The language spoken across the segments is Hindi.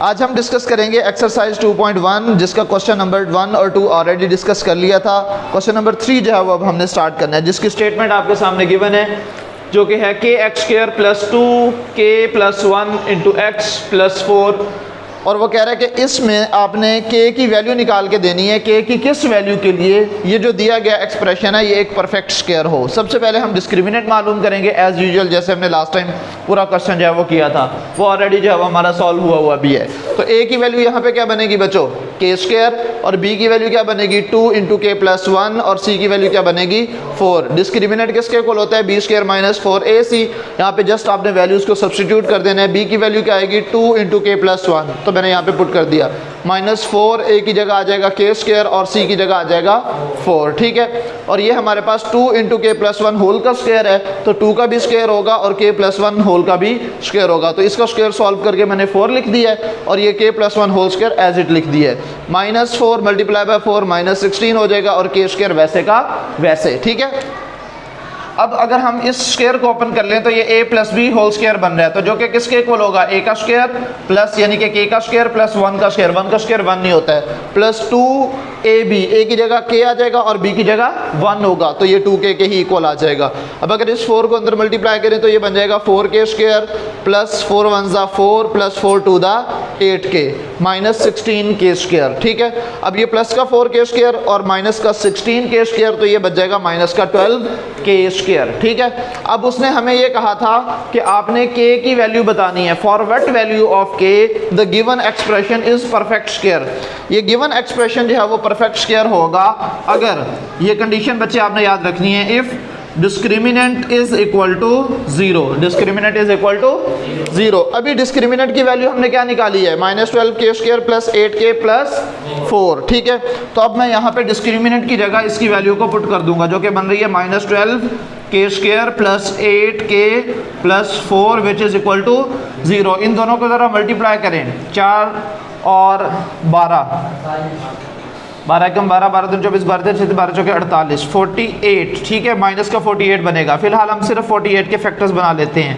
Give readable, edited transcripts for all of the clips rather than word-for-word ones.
आज हम डिस्कस करेंगे एक्सरसाइज 2.1 जिसका क्वेश्चन नंबर 1 और 2 ऑलरेडी डिस्कस कर लिया था। क्वेश्चन नंबर 3 जो है वो अब हमने स्टार्ट करना है, जिसकी स्टेटमेंट आपके सामने गिवन है जो कि है के एक्स स्क्वायर प्लस 2 के प्लस 1 इंटू एक्स प्लस 4। और वो कह रहा है कि इसमें आपने के की वैल्यू निकाल के देनी है। के की किस वैल्यू के लिए ये जो दिया गया एक्सप्रेशन है ये एक परफेक्ट स्क्वायर हो। सबसे पहले हम डिस्क्रिमिनेंट मालूम करेंगे एज यूजुअल, जैसे हमने लास्ट टाइम पूरा क्वेश्चन जो है वो किया था, वो ऑलरेडी जो है वो हमारा सॉल्व हुआ भी है। तो ए की वैल्यू यहाँ पे क्या बनेगी बच्चों, के स्क्वायर, और बी की वैल्यू क्या बनेगी 2 इंटू के प्लस 1, और सी की वैल्यू क्या बनेगी 4। डिस्क्रिमिनेंट किसके इक्वल होता है, बी स्क्वायर माइनस 4ac। यहाँ पे जस्ट आपने वैल्यूज को सब्सटीट्यूट कर देना है। बी की वैल्यू क्या आएगी 2 इंटू के प्लस 1, तो मैंने यहाँ पे पुट कर दिया, माइनस 4 ए की जगह आ जाएगा के स्क्वायर और सी की जगह आ जाएगा 4। ठीक है, और ये हमारे पास 2 इंटू के प्लस 1 होल का स्क्वायर है, तो 2 का भी स्क्वायर होगा और के प्लस 1 होल का भी स्क्वायर होगा। तो इसका स्क्वायर सॉल्व करके मैंने 4 लिख दिया है और ये k plus 1 whole square as it लिख दिया है। माइनस 4 मल्टीप्लाई बाय 4 माइनस 16 हो जाएगा और के स्क्वायर वैसे का वैसे। ठीक है, अब अगर हम इस स्क्वायर को ओपन कर लें तो ये a plus B whole square बन रहा है, तो जो कि किसके इक्वल होगा, a का स्क्वायर प्लस यानी कि k का स्क्वायर प्लस 1 का स्क्वायर। 1 का स्क्वायर 1 नहीं होता है, प्लस 2ab, a की जगह k आ जाएगा और b की जगह 1 होगा, तो ये 2k के ही इक्वल आ जाएगा। अब अगर इस 4 को अंदर मल्टीप्लाई करें तो ये बन जाएगा 4k square plus 4 1 4 plus 4 2 8k minus 16k square. ठीक है, अब ये प्लस का 4k स्क्वायर और माइनस का 16k स्क्वायर, तो ये बच जाएगा माइनस का 12k स्क्वायर। ठीक है, अब उसने हमें ये कहा था कि आपने k की वैल्यू बतानी है। For what value of k the given expression is perfect square. ये गिवन एक्सप्रेशन जो है वो परफेक्ट स्क्वायर होगा अगर ये कंडीशन बच्चे आपने याद रखनी है, if discriminant is equal to 0। Discriminant is equal to 0। अभी डिस्क्रिमिनेंट की वैल्यू हमने क्या निकाली है, minus 12k square plus 8k plus 4। ठीक है, तो अब मैं यहाँ पे डिस्क्रिमिनेंट की जगह इसकी वैल्यू को पुट कर दूंगा, जो कि बन रही है minus 12k square plus 8k plus 4 which is equal to 0। इन दोनों को ज़रा मल्टीप्लाई करें, 4 और 12, 12 कम 12, 12 दूनी 24, 12 6 12 चौके 48, 48। ठीक है, माइनस का 48 बनेगा। फिलहाल हम सिर्फ 48 के फैक्टर्स बना लेते हैं।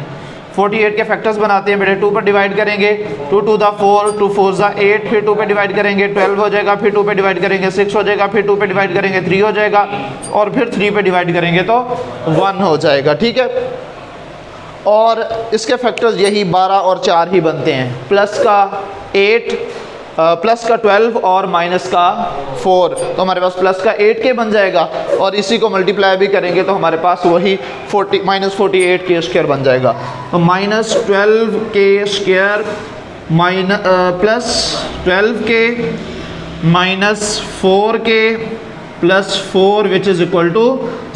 48 के फैक्टर्स बनाते हैं बेटे, 2 पर डिवाइड करेंगे, 2 2 4, 2 4 8, फिर 2 पे डिवाइड करेंगे 12 हो जाएगा, फिर 2 पे डिवाइड करेंगे 6 हो जाएगा, फिर 2 पे डिवाइड करेंगे 3 हो जाएगा, और फिर 3 पे डिवाइड करेंगे तो 1 हो जाएगा। ठीक है, और इसके फैक्टर्स यही 12 और 4 ही बनते हैं, प्लस का 8 प्लस का 12 और माइनस का 4, तो हमारे पास प्लस का 8k बन जाएगा, और इसी को मल्टीप्लाई भी करेंगे तो हमारे पास वही माइनस 48k स्क्वायर बन जाएगा। तो minus 12k square plus 12k minus 4k plus 4 which is equal to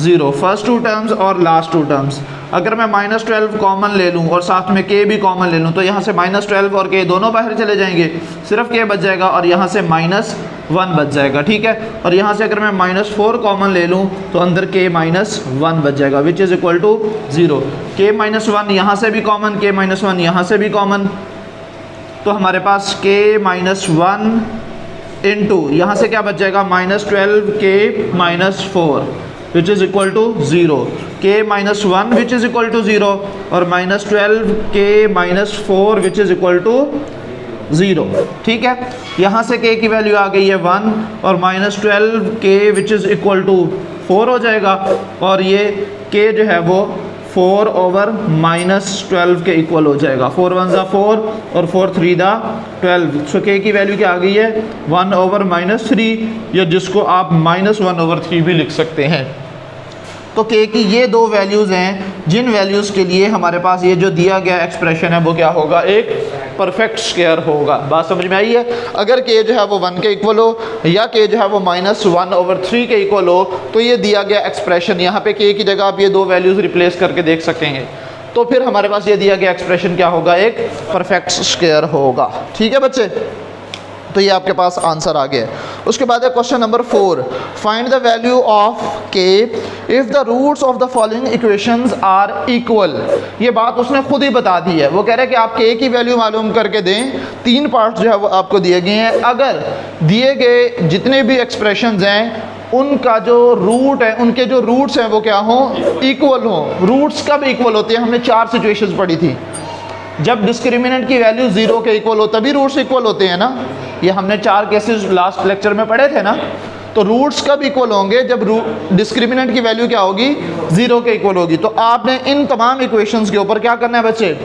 0। First 2 terms और लास्ट 2 टर्म्स। अगर मैं माइनस 12 कॉमन ले लूँ और साथ में k भी कॉमन ले लूँ तो यहाँ से माइनस 12 और k दोनों बाहर चले जाएंगे, सिर्फ k बच जाएगा और यहाँ से माइनस 1 बच जाएगा। ठीक है, और यहाँ से अगर मैं माइनस 4 कॉमन ले लूँ तो अंदर k माइनस 1 बच जाएगा which is equal to 0। k minus 1 यहाँ से भी कॉमन, k माइनस 1 यहाँ से भी कॉमन, तो हमारे पास k माइनस 1 इंटू यहाँ से क्या बच जाएगा, minus 12k minus 4 which is equal to 0, k minus 1 which is equal to 0, और minus 12k minus 4 which is equal to 0। ठीक है, यहाँ से k की वैल्यू आ गई है 1 और minus 12k which is equal to 4 हो जाएगा, और ये k जो है वो 4 ओवर माइनस 12 के इक्वल हो जाएगा। 4 1 4 और 4 3 12। सो k की वैल्यू क्या आ गई है 1 ओवर माइनस 3, या जिसको आप माइनस 1 ओवर 3 भी लिख सकते हैं। तो k की ये 2 वैल्यूज़ हैं जिन वैल्यूज़ के लिए हमारे पास ये जो दिया गया एक्सप्रेशन है वो क्या होगा, एक परफेक्ट स्क्वायर होगा। बात समझ में आई है। अगर k जो है वो 1 के इक्वल हो या k जो है वो माइनस 1 ओवर 3 के इक्वल हो, तो ये दिया गया एक्सप्रेशन, यहाँ पे k की जगह आप ये 2 वैल्यूज़ रिप्लेस करके देख सकेंगे, तो फिर हमारे पास ये दिया गया एक्सप्रेशन क्या होगा, एक परफेक्ट स्क्वायर होगा। ठीक है बच्चे, तो ये आपके पास आंसर आ गया है। उसके बाद है question number 4, find the value of k if the roots of the following equations are equal. ये बात उसने खुद ही बता दी है। वो कह रहे हैं कि आप k की वैल्यू मालूम करके दें, 3 पार्ट्स जो है वो आपको दिए गए हैं। अगर दिए गए जितने भी एक्सप्रेशंस हैं उनका जो रूट है, उनके जो रूट्स हैं वो क्या हों, इक्वल हों। रूट्स कब इक्वल होते हैं, हमने 4 सिचुएशंस पढ़ी थी। जब डिस्क्रिमिनेंट की वैल्यू 0 के इक्वल हो तभी रूट्स इक्वल होते हैं ना। ये हमने 4 केसेस लास्ट लेक्चर में पढ़े थे ना। तो रूट्स कब इक्वल होंगे? जब डिस्क्रिमिनेंट की वैल्यू क्या होगी? 0 के इक्वल होगी। तो आपने इन तमाम इक्वेशंस के ऊपर क्या करना है बच्चे?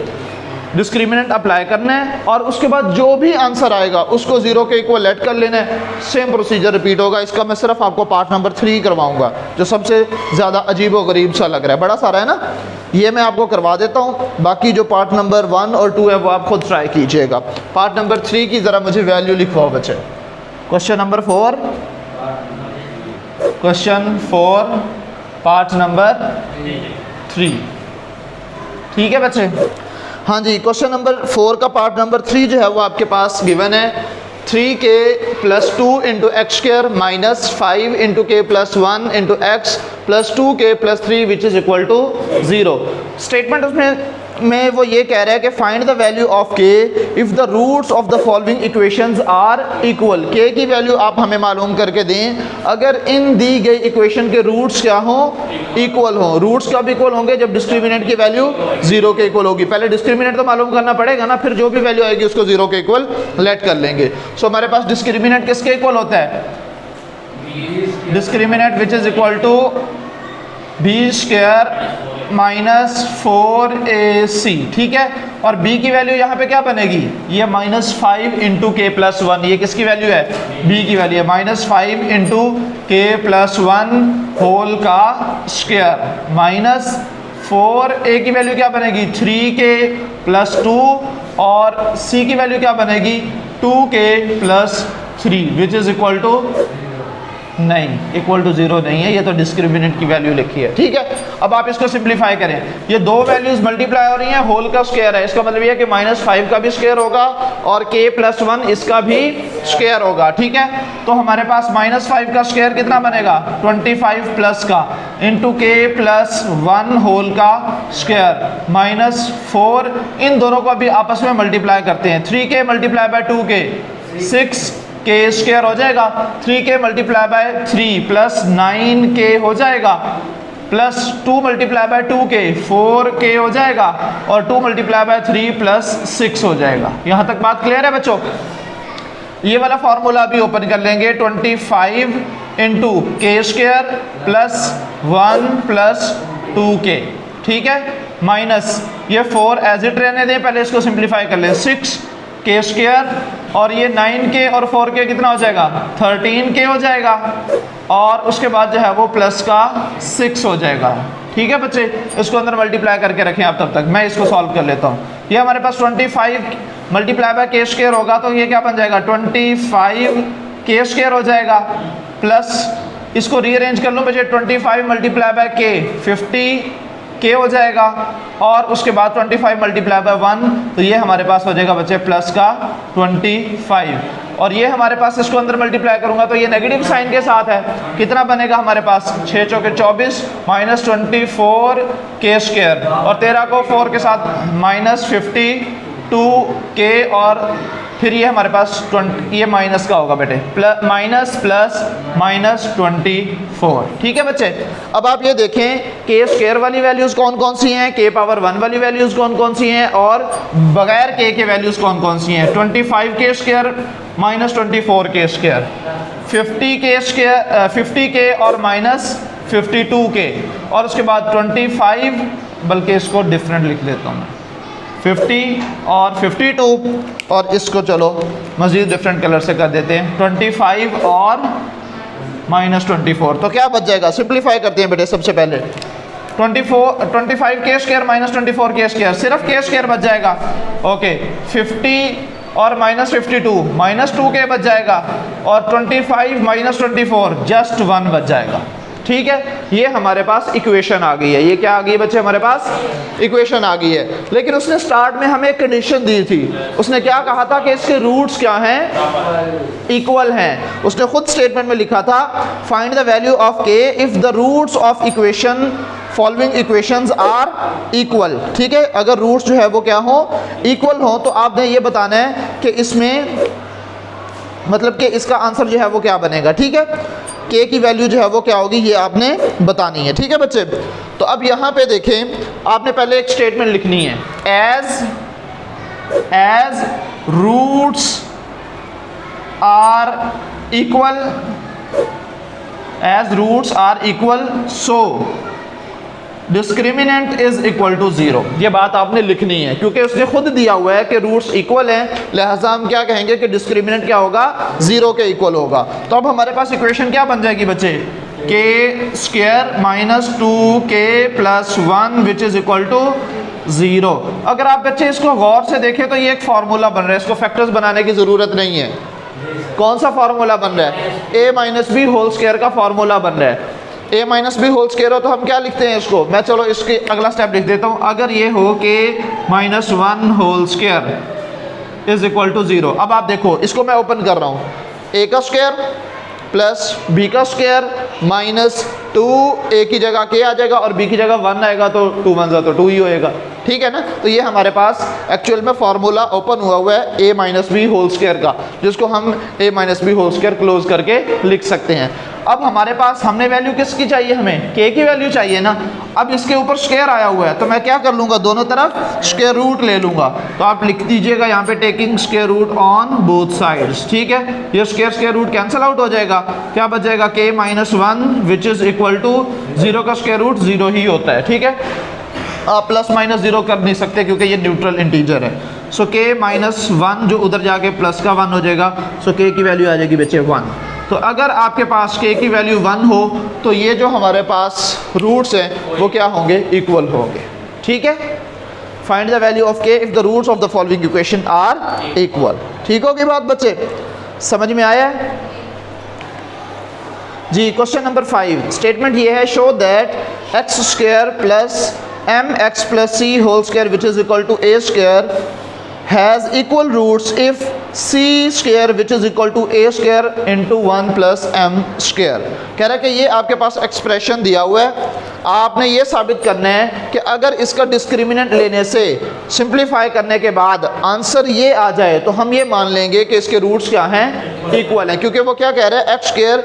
डिस्क्रिमिनेंट अप्लाई करना है और उसके बाद जो भी आंसर आएगा उसको 0 के इक्वल लेट कर लेना है। सेम प्रोसीजर रिपीट होगा। इसका मैं सिर्फ आपको पार्ट नंबर 3 करवाऊंगा जो सबसे ज़्यादा अजीब व गरीब सा लग रहा है, बड़ा सारा है ना, ये मैं आपको करवा देता हूँ। बाकी जो पार्ट नंबर 1 और 2 है वो आप खुद ट्राई कीजिएगा। पार्ट नंबर 3 की ज़रा मुझे वैल्यू लिखवाओ बच्चे। Question number 4, question 4 part number 3, ठीक है बच्चे? हाँ जी, क्वेश्चन नंबर 4 का पार्ट नंबर 3 जो है वो आपके पास गिवन है 3k + 2 × x² - 5 × k + 1 × x + 2k + 3 which is equal to 0। Statement उसमें वो ये कह रहा है कि find the value of k if the roots of the following equations are equal. k की वैल्यू आप हमें मालूम करके दें अगर इन दी गई इक्वेशन के रूट्स क्या हों? इक्वल हों। रूट्स कब इक्वल होंगे? जब डिस्क्रिमिनेंट की वैल्यू 0 के इक्वल होगी। पहले डिस्क्रिमिनेंट तो मालूम करना पड़ेगा ना, फिर जो भी वैल्यू आएगी उसको 0 के इक्वल लेट कर लेंगे। सो हमारे पास डिस्क्रिमिनेंट किसके इक्वल होता है? Discriminant which is equal to b² - 4ac, ठीक है? और b की वैल्यू यहाँ पे क्या बनेगी? ये -5 × k + 1, ये किसकी वैल्यू है? b की वैल्यू है। -5 × k + 1 होल का स्क्वायर माइनस 4a की वैल्यू क्या बनेगी? 3k + 2 और c की वैल्यू क्या बनेगी? 2k + 3 which is equal to नहीं, इक्वल टू 0 नहीं है, ये तो डिस्क्रिमिनेंट की वैल्यू लिखी है, ठीक है? अब आप इसको सिंप्लीफाई करें। ये दो वैल्यूज मल्टीप्लाई हो रही हैं, होल का स्क्वायर है, इसका मतलब ये है कि -5 का भी स्क्वायर होगा और k + 1 इसका भी स्क्वायर होगा, ठीक है? तो हमारे पास -5 का स्क्वायर कितना बनेगा? 25 प्लस का इंटू k + 1 होल का स्क्वायर -4। इन दोनों को अभी आपस में मल्टीप्लाई करते हैं। 3k × 2k 6k² हो जाएगा। 3k × 3 + 9k हो जाएगा प्लस 2 × 2k 4k हो जाएगा और 2 × 3 + 6 हो जाएगा। यहाँ तक बात क्लियर है बच्चों? ये वाला फॉर्मूला भी ओपन कर लेंगे। 25 × k² + 1 + 2k, ठीक है? माइनस ये 4 एज इट रहने दें, पहले इसको सिंप्लीफाई कर लें। 6k² और ये 9k और 4k कितना हो जाएगा? 13k हो जाएगा और उसके बाद जो है वो प्लस का 6 हो जाएगा, ठीक है बच्चे? इसको अंदर मल्टीप्लाई करके रखें आप, तब तक मैं इसको सॉल्व कर लेता हूँ। ये हमारे पास 25 × k² होगा तो ये क्या बन जाएगा? 25k² हो जाएगा प्लस इसको रीअरेंज कर लो बच्चे। 25 × k 50k हो जाएगा और उसके बाद 25 × 1 तो ये हमारे पास हो जाएगा बच्चे प्लस का 25। और ये हमारे पास इसको अंदर मल्टीप्लाई करूंगा तो ये नेगेटिव साइन के साथ है। कितना बनेगा हमारे पास? 6 चौके 24 -24k² और 13 को 4 के साथ -52k और फिर ये हमारे पास 20, ये माइनस का होगा बेटे, माइनस प्लस -24, ठीक है बच्चे? अब आप ये देखें k² वाली वैल्यूज़ कौन कौन सी हैं, k⁻1 वाली वैल्यूज़ कौन कौन सी हैं और बगैर k के वैल्यूज़ कौन कौन सी हैं। 25k² -24k², 50k और -52k और उसके बाद 25, बल्कि इसको डिफरेंट लिख देता हूँ मैं, 50 और 52 और इसको चलो मज़ीद डिफरेंट कलर से कर देते हैं 25 और -24। तो क्या बच जाएगा? सिंप्लीफाई करते हैं बेटे। सबसे पहले 25k² -24k², सिर्फ k² बच जाएगा। ओके 50 और -52 -2k बच जाएगा और 25 -24 जस्ट 1 बच जाएगा, ठीक है? ये हमारे पास इक्वेशन आ गई है। ये क्या आ गई है बच्चे? हमारे पास इक्वेशन आ गई है। लेकिन उसने स्टार्ट में हमें एक कंडीशन दी थी। उसने क्या कहा था कि इसके रूट्स क्या हैं? इक्वल हैं। उसने खुद स्टेटमेंट में लिखा था find the value of k if the roots of equation following equations are equal, ठीक है? अगर रूट्स जो है वो क्या हो? इक्वल हो तो आपने ये बताना है कि इसमें मतलब कि इसका आंसर जो है वो क्या बनेगा, ठीक है? k की वैल्यू जो है वो क्या होगी ये आपने बतानी है, ठीक है बच्चे? तो अब यहाँ पे देखें, आपने पहले एक स्टेटमेंट लिखनी है as as roots are equal so discriminant is equal to 0। ये बात आपने लिखनी है क्योंकि उसने खुद दिया हुआ है कि रूट्स इक्वल हैं, लिहाजा हम क्या कहेंगे कि डिस्क्रिमिनेंट क्या होगा, 0 के इक्वल होगा। तो अब हमारे पास इक्वेशन क्या बन जाएगी बच्चे, k square minus 2k plus 1 which is equal to 0। अगर आप बच्चे इसको गौर से देखें तो ये एक फार्मूला बन रहा है, इसको फैक्टर्स बनाने की ज़रूरत नहीं है। कौन सा फार्मूला बन रहा है, a minus B whole square का फार्मूला बन रहा है। a minus B whole square हो तो हम क्या लिखते हैं इसको, मैं चलो इसके अगला स्टेप लिख देता हूँ। अगर ये हो कि minus 1 whole square is equal to 0। अब आप देखो इसको मैं ओपन कर रहा हूँ, a का स्क्वायर प्लस b का स्क्वायर माइनस 2, a की जगह k आ जाएगा और b की जगह 1 आएगा तो 2 1 तो 2 ही होएगा, ठीक है ना। तो ये हमारे पास एक्चुअल में फार्मूला ओपन हुआ है a minus B whole square का, जिसको हम a minus B whole square close करके लिख सकते हैं। अब हमारे पास हमने वैल्यू किसकी चाहिए, हमें k की वैल्यू चाहिए ना। अब इसके ऊपर स्क्वायर आया हुआ है तो मैं क्या कर लूँगा, दोनों तरफ स्क्वायर रूट ले लूँगा। तो आप लिख दीजिएगा यहाँ पे taking square root on both sides, ठीक है। ये स्क्वायर रूट कैंसिल आउट हो जाएगा, क्या बच जाएगा, k minus 1 which is equal to 0 का स्क्वायर रूट 0 ही होता है, ठीक है। आप प्लस माइनस 0 कर नहीं सकते क्योंकि ये न्यूट्रल इंटीजर है। सो k माइनस 1 जो उधर जाके प्लस का 1 हो जाएगा, सो k की वैल्यू आ जाएगी बच्चे 1। तो अगर आपके पास k की वैल्यू 1 हो तो ये जो हमारे पास रूट्स हैं वो क्या होंगे, इक्वल होंगे, ठीक है। Find the value of k if the roots of the following equation are equal. ठीक होगी बात बच्चे, समझ में आया है जी। क्वेश्चन नंबर 5 स्टेटमेंट ये है, show that X square plus M X plus C whole square which is equal to A square has equal roots if C square which is equal to A square into 1 plus M square. कह रहा है कि ये आपके पास एक्सप्रेशन दिया हुआ है, आपने ये साबित करना है कि अगर इसका डिस्क्रिमिनेंट लेने से सिंप्लीफाई करने के बाद आंसर ये आ जाए तो हम ये मान लेंगे कि इसके रूट्स क्या हैं, इक्वल हैं। क्योंकि वो क्या कह रहा है, X square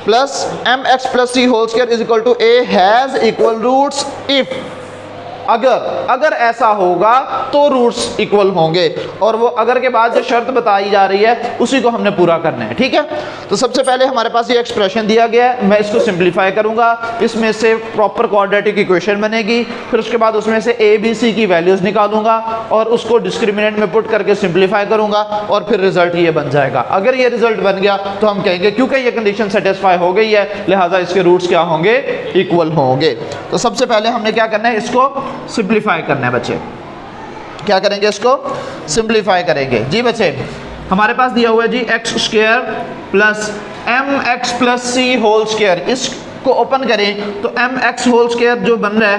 plus M X plus C whole square is equal to A has equal roots if, अगर ऐसा होगा तो रूट्स इक्वल होंगे। और वो अगर के बाद जो शर्त बताई जा रही है उसी को हमने पूरा करना है, ठीक है। तो सबसे पहले हमारे पास ये एक्सप्रेशन दिया गया है, मैं इसको सिंप्लीफाई करूंगा, इसमें से प्रॉपर क्वाड्रेटिक इक्वेशन बनेगी, फिर उसके बाद उसमें से ए बी सी की वैल्यूज निकालूंगा और उसको डिस्क्रिमिनेंट में पुट करके सिंप्लीफाई करूंगा और फिर रिजल्ट ये बन जाएगा। अगर ये रिजल्ट बन गया तो हम कहेंगे क्योंकि ये कंडीशन सेटिस्फाई हो गई है लिहाजा इसके रूट्स क्या होंगे, इक्वल होंगे। तो सबसे पहले हमने क्या करना है, इसको सिंप्लीफाई करना है बच्चे। क्या करेंगे, इसको सिंप्लीफाई करेंगे जी बच्चे। हमारे पास दिया हुआ है जी X square plus M X plus C whole square, इसको ओपन करें तो एम एक्स होल स्क्वायर जो बन रहा है,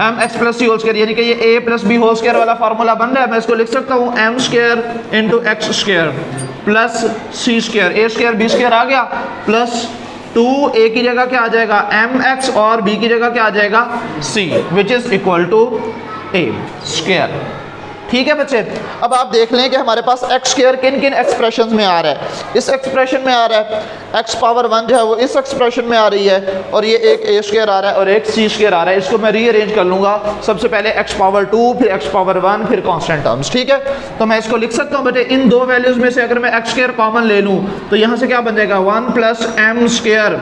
M X plus C whole square यानी कि ये A plus B whole square वाला फार्मूला बन रहा है। मैं इसको लिख सकता हूँ M square into X square plus C square, A square B square आ गया, प्लस 2 ए की जगह क्या आ जाएगा, एम एक्स, और बी की जगह क्या आ जाएगा, C, which is equal to A square. ठीक है बच्चे। अब आप देख लें कि हमारे पास एक्स स्क्वायर किन किन एक्सप्रेशंस में आ रहा है। इस एक्सप्रेशन में आ रहा है, एक्स पावर 1 जो है वो इस एक्सप्रेशन में आ रही है, और ये एक ए स्क्वायर आ रहा है और एक सी स्क्वायर आ रहा है। इसको मैं रीअरेंज कर लूँगा, सबसे पहले एक्स पावर 2, फिर एक्स पावर 1, फिर कांस्टेंट टर्म्स। ठीक है, तो मैं इसको लिख सकता हूँ बेटे, इन दो वैल्यूज़ में से अगर मैं एक्स स्क्वायर कॉमन ले लूँ तो यहाँ से क्या बन जाएगा, 1 plus M square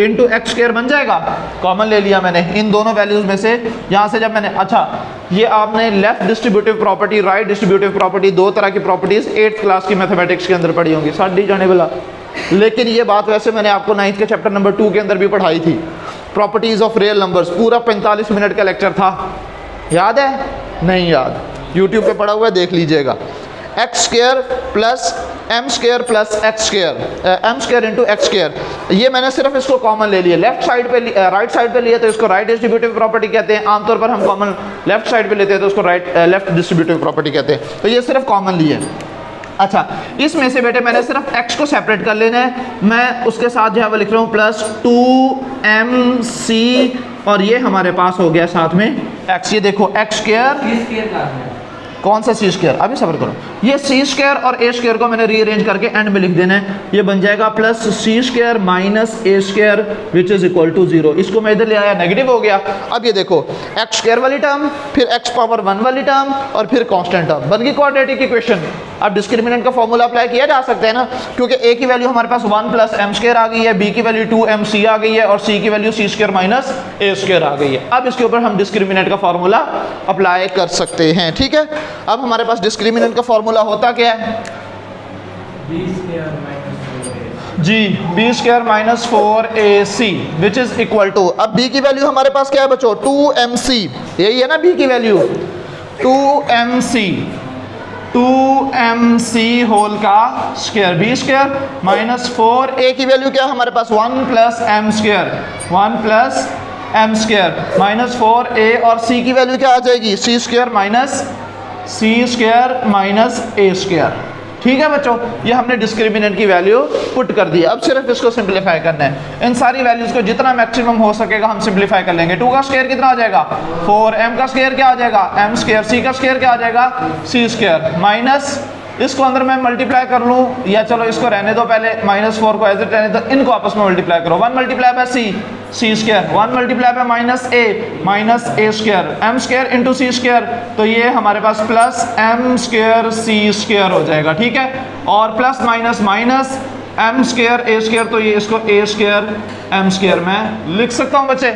into X square बन जाएगा। कॉमन ले लिया मैंने इन दोनों वैल्यूज में से। यहाँ से जब मैंने, अच्छा ये आपने left distributive property, right distributive property, दो तरह की प्रॉपर्टीज 8th क्लास की मैथमेटिक्स के अंदर पढ़ी होंगी, साथ डी जाने वाला। लेकिन ये बात वैसे मैंने आपको 9th के चैप्टर नंबर 2 के अंदर भी पढ़ाई थी, प्रॉपर्टीज ऑफ रियल नंबर्स। पूरा 45 मिनट का लेक्चर था, याद है? नहीं याद, यूट्यूब पे पढ़ा हुआ है, देख लीजिएगा। X square plus M square plus X square, M square into X square, ये मैंने सिर्फ इसको कॉमन ले लिया। लेफ्ट साइड पे राइट साइड पे लिया तो इसको राइट डिस्ट्रीब्यूटिव प्रॉपर्टी कहते हैं। आमतौर पर हम कॉमन लेफ्ट साइड पे लेते हैं तो उसको लेफ्ट डिस्ट्रीब्यूटिव प्रॉपर्टी कहते हैं। तो ये सिर्फ कॉमन लिए। अच्छा, इसमें से बेटे मैंने सिर्फ x को सेपरेट कर लेना है। मैं उसके साथ जो है वो लिख रहा हूँ प्लस 2mc, और ये हमारे पास हो गया साथ में x। ये देखो एक्स स्क्वायर, कौन सा सी स्क्वायर, अभी सब्र करो, ये सी स्क्वायर और ए स्क्वायर को मैंने रीअरेंज करके एंड में लिख देना है, ये बन जाएगा plus C square minus A square which is equal to 0। इसको मैं इधर ले आया, नेगेटिव हो गया। अब ये देखो एक्स स्क्वायर वाली टर्म, फिर एक्स पावर 1 वाली टर्म और फिर कांस्टेंट टर्म, बन गई क्वाड्रेटिक इक्वेशन। अब डिस्क्रिमिनेंट का फॉर्मूला अप्लाई किया जा सकता है ना, क्योंकि ए की वैल्यू हमारे पास 1 प्लस एम स्क्वायर आ गई है, बी की वैल्यू 2mc आ गई है और सी की value C square minus A square आ गई है। अब इसके ऊपर हम डिस्क्रिमिनेंट का फॉर्मूला अप्लाई कर सकते हैं, ठीक है। अब हमारे पास डिस्क्रिमिनेंट का फॉर्मूला होता क्या है जी, B square minus 4ac which is equal to, अब b की वैल्यू हमारे पास क्या है बच्चों 2mc, यही है ना b की वैल्यू 2mc होल का square, B square minus 4a की वैल्यू क्या है हमारे पास 1 plus M square, 1 plus M square minus 4a और c की वैल्यू क्या आ जाएगी C square minus A square. ठीक है बच्चों, ये हमने डिस्क्रिमिनेंट की वैल्यू पुट कर दी। अब सिर्फ इसको सिंप्लीफाई करना है, इन सारी वैल्यूज को जितना मैक्सिमम हो सकेगा हम सिंप्लीफाई कर लेंगे। 2 का स्क्वायर कितना आ जाएगा 4, m का स्क्वायर क्या आ जाएगा m स्क्वायर, c का स्क्वायर क्या आ जाएगा c स्क्वायर माइनस, इसको अंदर मैं मल्टीप्लाई कर लूँ या चलो इसको रहने दो पहले, -4 को एज इट रहने दो, इनको आपस में मल्टीप्लाई करो, 1 multiply by C square, 1 multiply by minus A square, M square into C square, तो ये हमारे पास plus M square C square हो जाएगा। ठीक है, और plus minus minus M square A square, तो ये इसको ए स्क्वायर एम स्क्वायर में लिख सकता हूँ बच्चे।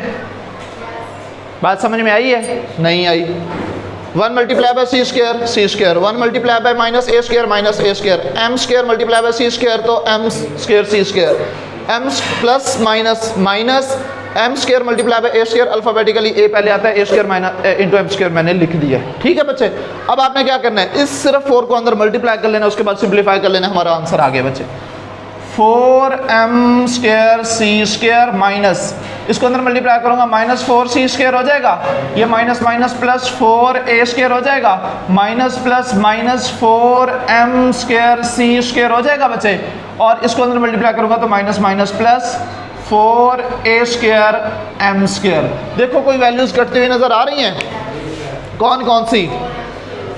बात समझ में आई है? नहीं आई। 1 multiply by C square, 1 multiply by minus A square, M square multiply by C square, तो M square C square, M plus minus M square multiply by A square, alphabetically A पहले आता है, A square minus into M square मैंने लिख दिया। ठीक है बच्चे, अब आपने क्या करना है, इस सिर्फ 4 को अंदर मल्टीप्लाई कर लेना, उसके बाद सिंप्लीफाई कर लेना, हमारा आंसर आ गया बच्चे 4m square C square minus, इसको अंदर मल्टीप्लाई करूंगा -4c स्क्वायर हो जाएगा, ये minus minus plus 4a square हो जाएगा, minus plus minus 4m square C square हो जाएगा बच्चे, और इसको अंदर मल्टीप्लाई करूंगा तो minus minus plus 4a square m square. देखो कोई वैल्यूज कटती हुई नजर आ रही हैं, कौन कौन सी,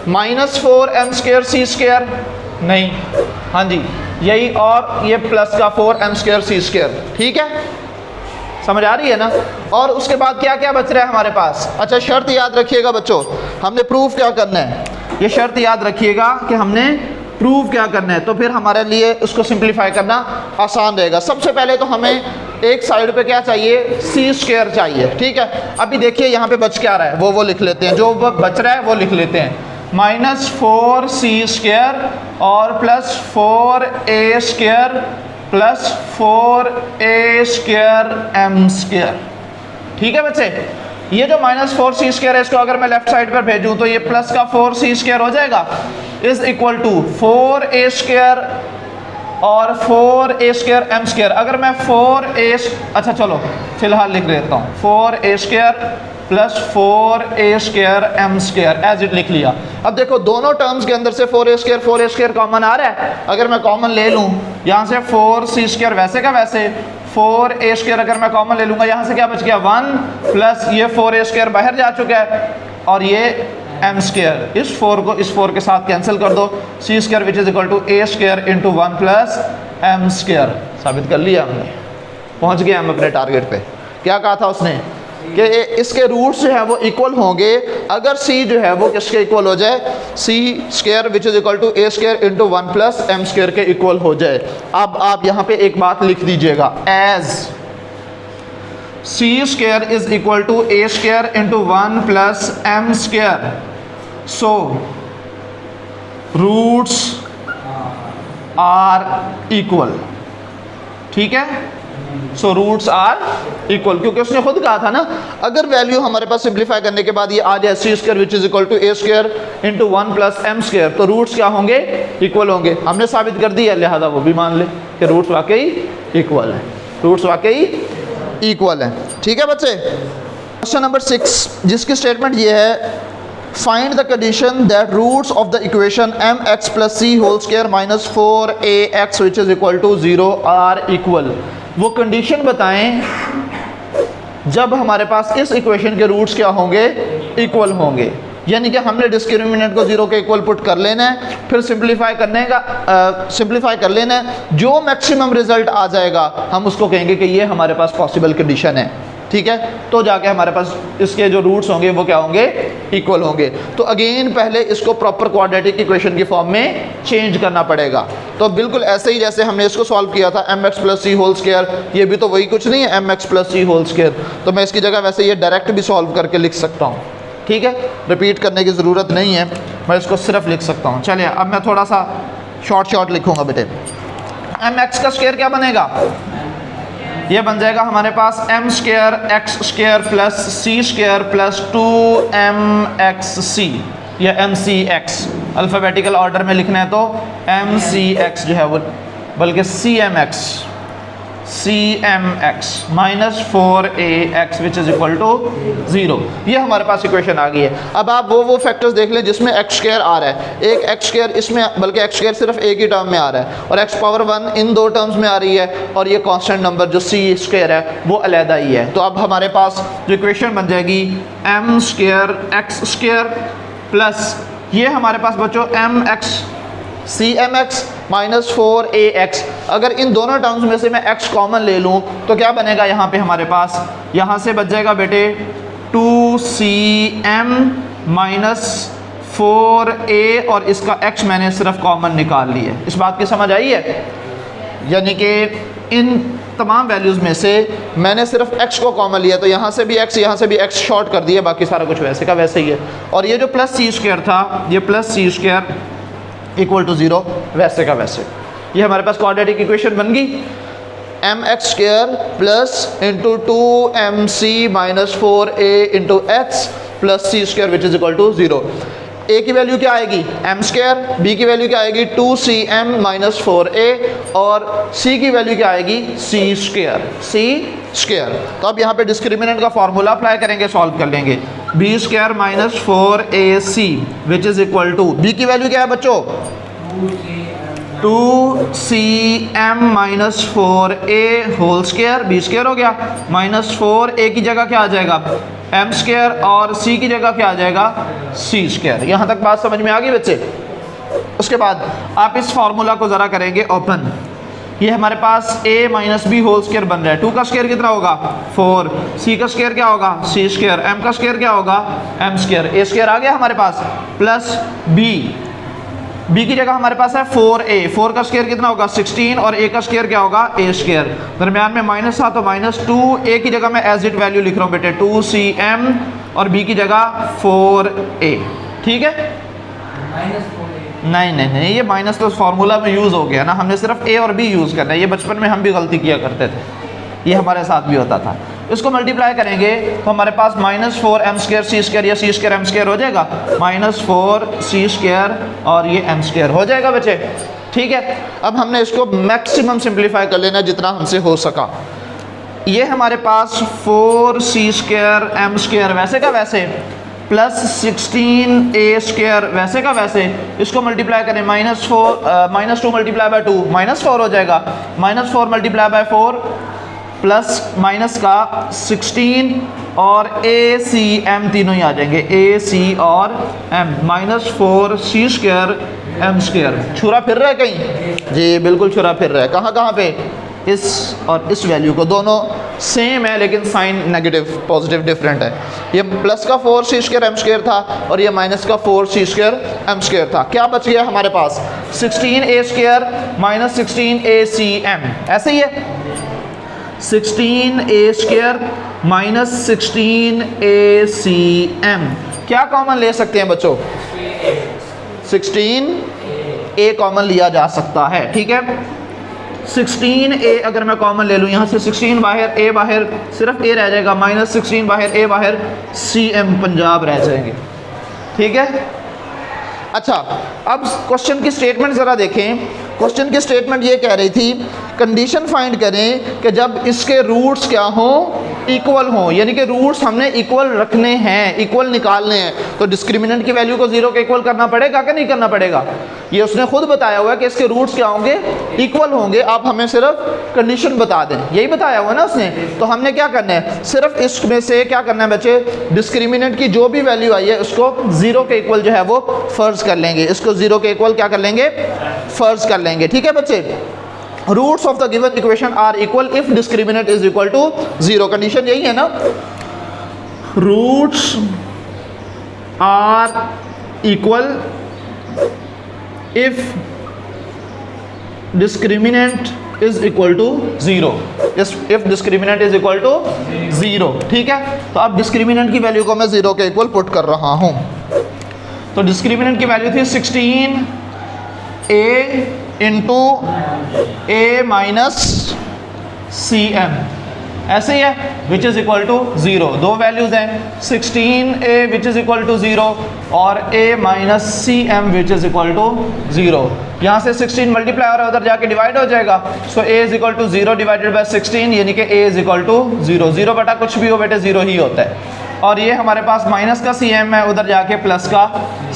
-4m स्क्वायर सी स्क्वायर नहीं, हाँ जी यही, और ये प्लस का 4m स्क्वायर सी स्क्वायर। ठीक है, समझ आ रही है ना। और उसके बाद क्या क्या बच रहा है हमारे पास, अच्छा शर्त याद रखिएगा बच्चों, हमने प्रूफ क्या करना है, ये शर्त याद रखिएगा कि हमने प्रूफ क्या करना है, तो फिर हमारे लिए उसको सिंप्लीफाई करना आसान रहेगा। सबसे पहले तो हमें एक साइड पे क्या चाहिए, सी स्क्वायर चाहिए। ठीक है, अभी देखिए यहाँ पे बच क्या रहा है, वो लिख लेते हैं, जो बच रहा है वो लिख लेते हैं, -4c स्क्वायर और plus 4a square plus 4a square m square. ठीक है बच्चे, ये जो -4c स्क्वायर है इसको अगर मैं लेफ्ट साइड पर भेजूं तो ये प्लस का 4c स्क्वायर हो जाएगा, is equal to 4a square और 4a स्क्वायर m स्क्वायर। अगर मैं 4a, अच्छा चलो फिलहाल लिख देता हूँ, 4a square plus 4a square m square as it लिख लिया। अब देखो दोनों टर्म्स के अंदर से 4a स्क्वायर कॉमन आ रहा है, अगर मैं कॉमन ले लूँ यहाँ से 4c स्क्वायर वैसे का वैसे, 4a स्क्वायर अगर मैं कॉमन ले लूँगा यहाँ से क्या बच गया 1 प्लस ये 4a स्क्वायर बाहर जा चुका है और ये m स्क्वायर, इस 4 को इस 4 के साथ कैंसिल कर दो, c square which is equal to a square into 1 plus m square. साबित कर लिया हमने, पहुँच गए हम अपने टारगेट पे। क्या कहा था उसने कि इसके रूट्स जो है वो इक्वल होंगे अगर c जो है वो किसके इक्वल हो जाए, c square which is equal to a square into 1 plus m square के इक्वल हो जाए। अब आप यहाँ पे एक बात लिख दीजिएगा, as c square is equal to a square into 1 plus m square, so roots are equal. ठीक है, सो रूट्स आर इक्वल, क्योंकि उसने खुद कहा था ना अगर वैल्यू हमारे पास सिंप्लीफाई करने के बाद ये आ जाए C square which is equal to A square into 1 plus M square, तो रूट्स क्या होंगे, इक्वल होंगे। हमने साबित कर दिया, लिहाजा वो भी मान ले कि रूट्स वाकई इक्वल है, रूट्स वाकई इक्वल है। ठीक है बच्चे, क्वेश्चन नंबर 6 जिसकी स्टेटमेंट ये है, find the condition that roots of the equation mx plus C whole square minus 4ax which is equal to 0 are equal. वो कंडीशन बताएं जब हमारे पास इस इक्वेशन के रूट्स क्या होंगे, इक्वल होंगे। यानी कि हमने डिस्क्रिमिनेंट को 0 के इक्वल पुट कर लेना है, फिर सिंप्लीफाई कर लेना है। जो मैक्सिमम रिजल्ट आ जाएगा हम उसको कहेंगे कि ये हमारे पास पॉसिबल कंडीशन है, ठीक है। तो जाके हमारे पास इसके जो रूट्स होंगे वो क्या होंगे, इक्वल होंगे। तो अगेन पहले इसको प्रॉपर क्वाड्रेटिक इक्वेशन की फॉर्म में चेंज करना पड़ेगा। तो बिल्कुल ऐसे ही जैसे हमने इसको सॉल्व किया था mx plus C whole square, ये भी तो वही कुछ नहीं है mx plus C whole square. तो मैं इसकी जगह वैसे ये डायरेक्ट भी सॉल्व करके लिख सकता हूँ, ठीक है, रिपीट करने की ज़रूरत नहीं है, मैं इसको सिर्फ लिख सकता हूँ। चलिए अब मैं थोड़ा सा शॉर्ट लिखूँगा बेटे। mx का स्क्वायर क्या बनेगा, ये बन जाएगा हमारे पास m square X square plus C square plus 2mxc या mcx। अल्फ़ाबेटिकल ऑर्डर में लिखना है तो mcx जो है वो, बल्कि cmx minus 4ax which is equal to 0। ये हमारे पास इक्वेशन आ गई है। अब आप वो फैक्टर्स देख लें जिसमें एक्स स्क्वायर आ रहा है, एक एक्स स्क्वायर इसमें, बल्कि एक्स स्क्वायर सिर्फ एक ही टर्म में आ रहा है और एक्स पावर 1 इन 2 टर्म्स में आ रही है, और ये कांस्टेंट नंबर जो सी स्क्वायर है वो अलहदा ही है। तो अब हमारे पास जो इक्वेशन बन जाएगी M square X square plus ये हमारे पास बच्चों M X C M X minus 4ax। अगर इन दोनों टर्म्स में से मैं x कॉमन ले लूँ तो क्या बनेगा यहाँ पे हमारे पास, यहाँ से बच जाएगा बेटे 2cm माइनस 4a और इसका x मैंने सिर्फ कॉमन निकाल ली है। इस बात की समझ आई है, यानी कि इन तमाम वैल्यूज़ में से मैंने सिर्फ x को कॉमन लिया, तो यहाँ से भी x यहाँ से भी x शॉर्ट कर दिया, बाकी सारा कुछ वैसे का वैसे ही है। और ये जो प्लस सी स्क्वायर था, ये plus C square equal to 0 वैसे का वैसे। ये हमारे पास क्वाड्रेटिक इक्वेशन बन गई, M X square plus into 2mc minus 4a into X plus C square which is equal to 0। a की वैल्यू क्या आएगी m स्क्वायर, b की वैल्यू क्या आएगी 2cm माइनस 4a और c की वैल्यू क्या आएगी c स्क्वायर। तो अब यहाँ पे डिस्क्रिमिनेंट का फॉर्मूला अप्लाई करेंगे, सॉल्व कर लेंगे। b square minus 4ac which is equal to, b की वैल्यू क्या है बच्चों 2cm minus 4a whole square, b square हो गया, माइनस 4a की जगह क्या आ जाएगा m स्क्वायर और c की जगह क्या आ जाएगा c स्क्वायर। यहाँ तक बात समझ में आ गई बच्चे। उसके बाद आप इस फार्मूला को ज़रा करेंगे ओपन, ये हमारे पास a minus B whole square बन रहा है। 2 का स्क्वायर कितना होगा 4, c का स्क्वायर क्या होगा c स्क्वायर, m का स्क्वायर क्या होगा m स्क्वायर, a स्क्वायर आ गया हमारे पास प्लस b की जगह हमारे पास है 4a, 4 का स्क्वायर कितना होगा 16 और a का स्क्वायर क्या होगा a स्क्वायर, दरमियान में माइनस था तो माइनस 2, a की जगह मैं एज इट वैल्यू लिख रहा हूँ बेटे 2cm और b की जगह 4a, ठीक है। नहीं ये माइनस तो फार्मूला में यूज़ हो गया ना, हमने सिर्फ a और b यूज़ करना है। ये बचपन में हम भी गलती किया करते थे, ये हमारे साथ भी होता था। इसको मल्टीप्लाई करेंगे तो हमारे पास minus 4m square C square या c स्क्वायर m स्क्वायर हो जाएगा, माइनस 4c स्क्वायर और ये m स्क्वायर हो जाएगा बच्चे, ठीक है। अब हमने इसको मैक्सिमम सिंप्लीफाई कर लेना जितना हमसे हो सका। ये हमारे पास 4c स्क्वायर m स्क्वायर वैसे का वैसे प्लस 16a स्क्वायर वैसे का वैसे, इसको मल्टीप्लाई करें माइनस 2 मल्टीप्लाई बाय 2 माइनस 4 हो जाएगा, minus 4 multiply by 4 plus minus का 16 और a c m तीनों ही आ जाएंगे, a c और m, minus 4c square m square. छुरा फिर रहा है कहीं जी, बिल्कुल छुरा फिर रहा है। कहाँ पे, इस और इस वैल्यू को, दोनों सेम है लेकिन साइन नेगेटिव पॉजिटिव डिफरेंट है। ये प्लस का 4c स्क्वायर m स्क्वायर था और ये माइनस का 4c स्क्वायर m स्क्वायर था। क्या बच गया हमारे पास 16a स्क्वायर माइनस 16acm, ऐसे ही है 16a स्क्वायर माइनस 16acm। क्या कॉमन ले सकते हैं बच्चों 16a कॉमन लिया जा सकता है, ठीक है। 16a अगर मैं कॉमन ले लूँ, यहाँ से 16 बाहर a बाहर, सिर्फ a रह जाएगा, माइनस 16 बाहर a बाहर cm पंजाब रह जाएंगे, ठीक है। अच्छा अब क्वेश्चन की स्टेटमेंट ज़रा देखें। क्वेश्चन की स्टेटमेंट ये कह रही थी कंडीशन फाइंड करें कि जब इसके रूट्स क्या हों इक्वल हों, यानी कि रूट्स हमने इक्वल रखने हैं, इक्वल निकालने हैं, तो डिस्क्रिमिनेंट की वैल्यू को 0 के इक्वल करना पड़ेगा कि नहीं करना पड़ेगा? ये उसने खुद बताया हुआ है कि इसके रूट्स क्या होंगे, इक्वल होंगे। आप हमें सिर्फ कंडीशन बता दें, यही बताया हुआ है ना उसने। तो हमने क्या करना है, सिर्फ इसमें से क्या करना है बच्चे, डिस्क्रिमिनेंट की जो भी वैल्यू आई है उसको 0 के इक्वल जो है वो फर्ज कर लेंगे, इसको 0 के इक्वल क्या कर लेंगे, फर्ज कर लेंगे। ठीक है बच्चे, roots of the given equation are equal if discriminant is equal to 0। Condition यही है ना, roots are equal if discriminant is equal to 0, if discriminant is equal to 0। ठीक है, तो अब डिस्क्रिमिनेंट की वैल्यू को मैं 0 के इक्वल पुट कर रहा हूं। तो डिस्क्रिमिनेंट की वैल्यू थी 16a into a minus cm, ऐसे ही है, विच इज़ इक्वल टू 0। दो वैल्यूज़ हैं, 16a which is equal to 0 और a minus cm which is equal to 0। यहाँ से 16 मल्टीप्लाई हो रहा है, उधर जाके डिवाइड हो जाएगा। So a is equal to 0 divided by 16, यानी कि a इज़ इक्वल टू 0। 0 बटा कुछ भी हो बेटे 0 ही होता है। और ये हमारे पास माइनस का cm है, उधर जाके प्लस का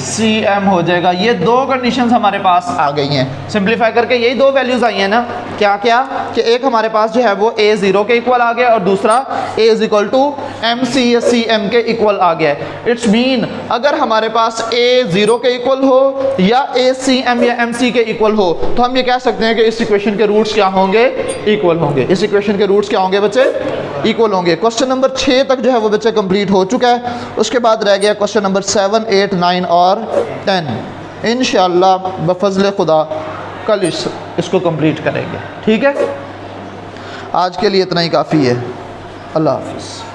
cm हो जाएगा। ये दो कंडीशंस हमारे पास आ गई हैं। सिंप्लीफाई करके यही दो वैल्यूज़ आई हैं ना, क्या क्या, कि एक हमारे पास जो है वो a 0 के इक्वल आ गया और दूसरा a is equal to mc या cm के इक्वल आ गया है। इट्स मीन अगर हमारे पास a 0 के इक्वल हो या a cm या mc के इक्वल हो, तो हम ये कह सकते हैं कि इस इक्वेशन के रूट्स क्या होंगे, इक्वल होंगे। इस इक्वेशन के रूट्स क्या होंगे बच्चे, इक्वल होंगे। क्वेश्चन नंबर 6 तक जो है वो बच्चे कंप्लीट हो चुका है। उसके बाद रह गया क्वेश्चन नंबर 7, 8, 9 और 10। इंशाअल्लाह बफज़ल खुदा कल इसको कंप्लीट करेंगे। ठीक है, आज के लिए इतना ही काफ़ी है। अल्लाह हाफ़िज़।